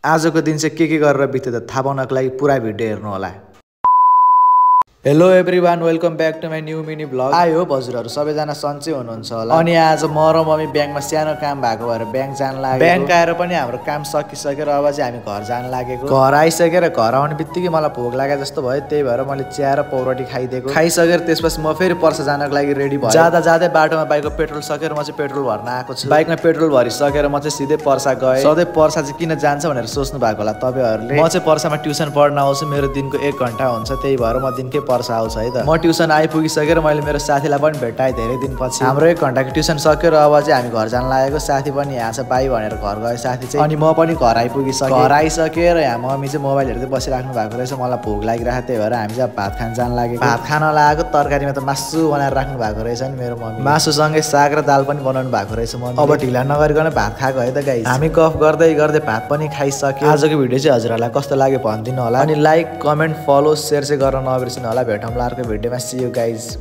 आजको दिन चाहिँ के गरेर बित्यो त थाहा पाउनको लागि पुरा भिडियो हेर्नु होला। Hello everyone, welcome back to my new mini vlog. आयो हजुरहरू सबैजना सन्चै हुनुहुन्छ होला। अनि आज म र मम्मी ब्याङ्कमा सानो काम भएको भएर ब्याङ्क जान लाग्यो। ब्याङ्क आएर पनि हाम्रो काम सकिसकेर अब चाहिँ हामी घर जान लागेको। घर आइसकेर घर आउने बित्तिकै मलाई भोक लागे जस्तो भयो, त्यही भएर मैले चिया र पौरोटी खाइदिएको। खाइसकेर त्यसपछि म फेरि पर्सा जानको लागि रेडी भएँ। जाँदा जाँदै बाटोमा बाइकको पेट्रोल सकेर म चाहिँ पेट्रोल भर्न आएको छु। बाइकमा पेट्रोल भरिसकेर म चाहिँ सिधै पर्सा गएँ। सधैँ पर्सा चाहिँ किन जान्छ भनेर सोच्नु भएको होला तपाईँहरूले। म चाहिँ पर्सामा ट्युसन पढ्न आउँछु, मेरो दिनको 1 घन्टा हुन्छ, त्यही भएर म दिनकै पर्सा आउँछु है त। म ट्युसन आइपुगिसकेर मैले मेरो साथीलाई पनि भेटाएँ धेरै दिनपछि। हाम्रो 1 घन्टाको ट्युसन सकेर अब चाहिँ हामी घर जान लागेको। साथी पनि यहाँ छ, बाई भनेर घर गयो साथी चाहिँ। अनि म पनि घर आइपुगिसकेँ। घर आइसकेर यहाँ मम्मी चाहिँ मोबाइल हेर्दै बसिराख्नु भएको रहेछ। मलाई भोक लागिरहेको, त्यही भएर हामी चाहिँ भात खान जान लागेको। भात खान लागेको, तरकारीमा त मासु बनाएर राख्नु भएको रहेछ नि मेरो मम्मी। मासुसँगै साग र दाल पनि बनाउनु भएको रहेछ मम्मी। अब ढिला नगरिकन भात खाएको है त गाइस। हामी गफ गर्दै गर्दै भात पनि खाइसक्यो। आजको भिडियो चाहिँ हजुरहरूलाई कस्तो लाग्यो भनिदिनु होला। अनि लाइक, कमेन्ट, फलो, सेयर चाहिँ गर्न नबिर्सिनु होला। भेटौँला अर्को भिडियोमा। See you guys.